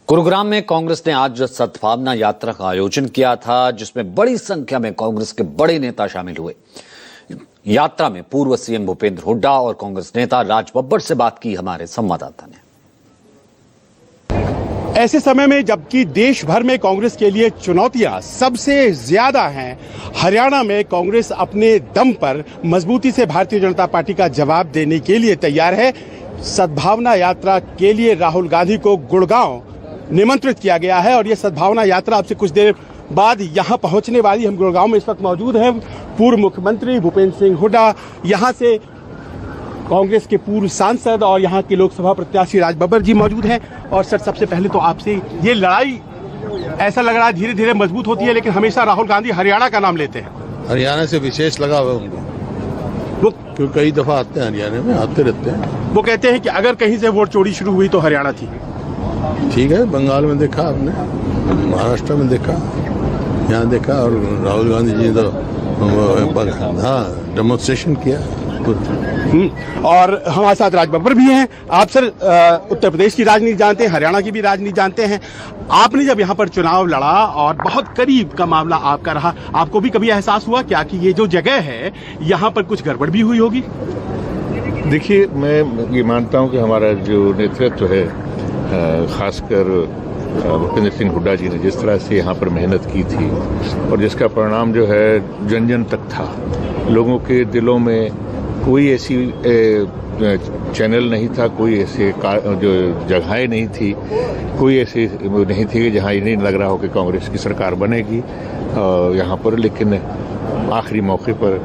गुरुग्राम में कांग्रेस ने आज सद्भावना यात्रा का आयोजन किया था, जिसमें बड़ी संख्या में कांग्रेस के बड़े नेता शामिल हुए। यात्रा में पूर्व सीएम भूपेंद्र हुड्डा और कांग्रेस नेता राज बब्बर से बात की हमारे संवाददाता ने। ऐसे समय में जबकि देश भर में कांग्रेस के लिए चुनौतियां सबसे ज्यादा हैं, हरियाणा में कांग्रेस अपने दम पर मजबूती से भारतीय जनता पार्टी का जवाब देने के लिए तैयार है। सद्भावना यात्रा के लिए राहुल गांधी को गुड़गांव निमंत्रित किया गया है और ये सद्भावना यात्रा अब से कुछ देर बाद यहां पहुंचने वाली। हम गुड़गांव में इस वक्त मौजूद हैं। पूर्व मुख्यमंत्री भूपेंद्र सिंह हुड्डा, यहां से कांग्रेस के पूर्व सांसद और यहां के लोकसभा प्रत्याशी राज बब्बर जी मौजूद हैं। और सर, सबसे पहले तो आपसे, ये लड़ाई ऐसा लग रहा है धीरे धीरे मजबूत होती है, लेकिन हमेशा राहुल गांधी हरियाणा का नाम लेते हैं। हरियाणा से विशेष लगा हुआ उनको, वो क्यों कई दफा आते हैं, हरियाणा में आते रहते हैं। वो कहते हैं कि अगर कहीं से वोट चोरी शुरू हुई तो हरियाणा थी। ठीक है, बंगाल में देखा आपने, महाराष्ट्र में देखा, यहाँ देखा, और राहुल गांधी जी तो डेमोन्स्ट्रेशन किया। और हमारे साथ राज बब्बर भी हैं। आप सर उत्तर प्रदेश की राजनीति जानते हैं, हरियाणा की भी राजनीति जानते हैं। आपने जब यहाँ पर चुनाव लड़ा और बहुत करीब का मामला आपका रहा, आपको भी कभी एहसास हुआ क्या कि ये जो जगह है यहाँ पर कुछ गड़बड़ भी हुई होगी? देखिए, मैं ये मानता हूँ कि हमारा जो नेतृत्व है, खासकर भूपेंद्र सिंह हुड्डा जी ने जिस तरह से यहाँ पर मेहनत की थी और जिसका परिणाम जो है जन जन तक था, लोगों के दिलों में कोई ऐसी चैनल नहीं था, कोई ऐसे जो जगहें नहीं थी, कोई ऐसी नहीं थी जहाँ ये नहीं लग रहा हो कि कांग्रेस की सरकार बनेगी यहाँ पर। लेकिन आखिरी मौके पर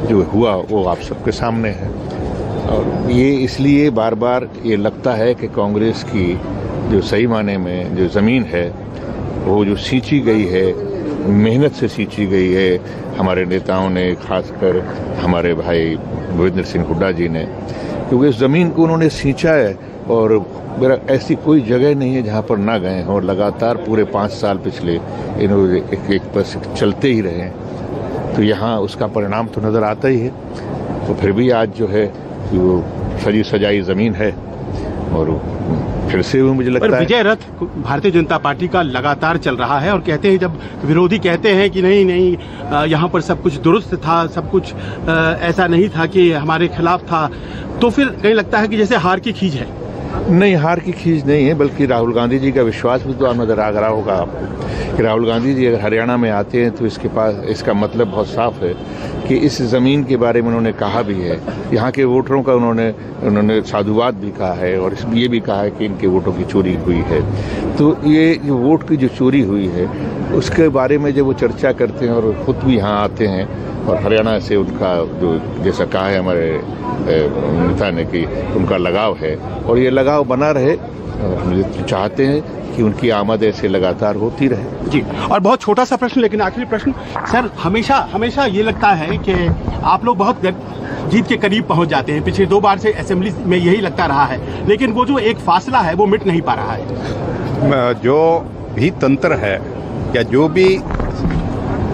जो हुआ वो आप सबके सामने है। और ये इसलिए बार बार ये लगता है कि कांग्रेस की जो सही माने में जो ज़मीन है वो जो सींची गई है, मेहनत से सींची गई है हमारे नेताओं ने, खासकर हमारे भाई भूपेंद्र सिंह हुड्डा जी ने, क्योंकि इस ज़मीन को उन्होंने सींचा है। और मेरा ऐसी कोई जगह नहीं है जहाँ पर ना गए हैं, और लगातार पूरे 5 साल पिछले इन्होंने एक बस चलते ही रहे। तो यहाँ उसका परिणाम तो नज़र आता ही है। तो फिर भी आज जो है वो सजी सजाई ज़मीन है और फिर से वो मुझे लगता है विजय रथ भारतीय जनता पार्टी का लगातार चल रहा है। और कहते हैं, जब विरोधी कहते हैं कि नहीं यहाँ पर सब कुछ दुरुस्त था, सब कुछ ऐसा नहीं था कि हमारे खिलाफ था, तो फिर कहीं लगता है कि जैसे हार की खींच है। नहीं, हार की खींच नहीं है, बल्कि राहुल गांधी जी का विश्वास भी तो नजर आ रहा होगा आपको कि राहुल गांधी जी अगर हरियाणा में आते हैं तो इसका मतलब बहुत साफ है कि इस ज़मीन के बारे में उन्होंने कहा भी है, यहाँ के वोटरों का उन्होंने साधुवाद भी कहा है, और ये भी कहा है कि इनके वोटों की चोरी हुई है। तो ये जो वोट की जो चोरी हुई है उसके बारे में जब वो चर्चा करते हैं और खुद भी यहाँ आते हैं, और हरियाणा से उनका जो जैसा कहा है हमारे नेता ने कि उनका लगाव है, और ये लगाव बना रहे। हम चाहते हैं कि उनकी आमद ऐसे लगातार होती रहे। जी, और बहुत छोटा सा प्रश्न, लेकिन आखिरी प्रश्न सर, हमेशा ये लगता है कि आप लोग बहुत जीत के करीब पहुंच जाते हैं। पिछले 2 बार से असेंबली में यही लगता रहा है, लेकिन वो जो एक फासला है वो मिट नहीं पा रहा है। जो भी तंत्र है या जो भी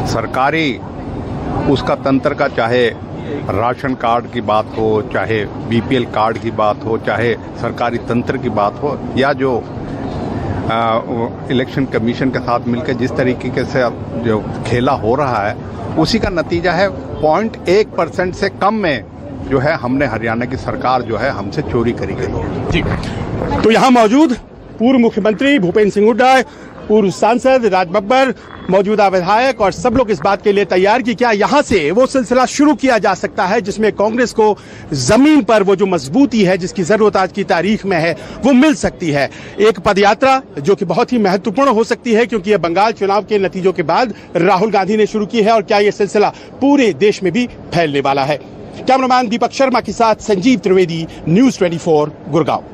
सरकारी उसका तंत्र का, चाहे राशन कार्ड की बात हो, चाहे बीपीएल कार्ड की बात हो, चाहे सरकारी तंत्र की बात हो, या जो इलेक्शन कमीशन के साथ मिलकर जिस तरीके से जो खेला हो रहा है, उसी का नतीजा है 0.1% से कम में जो है हमने हरियाणा की सरकार जो है हमसे चोरी करी गई। जी, तो यहाँ मौजूद पूर्व मुख्यमंत्री भूपेंद्र सिंह हुड्डा, पूर्व सांसद राज बब्बर, मौजूदा विधायक, और सब लोग इस बात के लिए तैयार कि क्या यहाँ से वो सिलसिला शुरू किया जा सकता है जिसमें कांग्रेस को जमीन पर वो जो मजबूती है जिसकी जरूरत आज की तारीख में है वो मिल सकती है। एक पदयात्रा जो कि बहुत ही महत्वपूर्ण हो सकती है, क्योंकि ये बंगाल चुनाव के नतीजों के बाद राहुल गांधी ने शुरू की है, और क्या ये सिलसिला पूरे देश में भी फैलने वाला है। कैमरामैन दीपक शर्मा के साथ संजीव त्रिवेदी, न्यूज़ 24, गुड़गांव।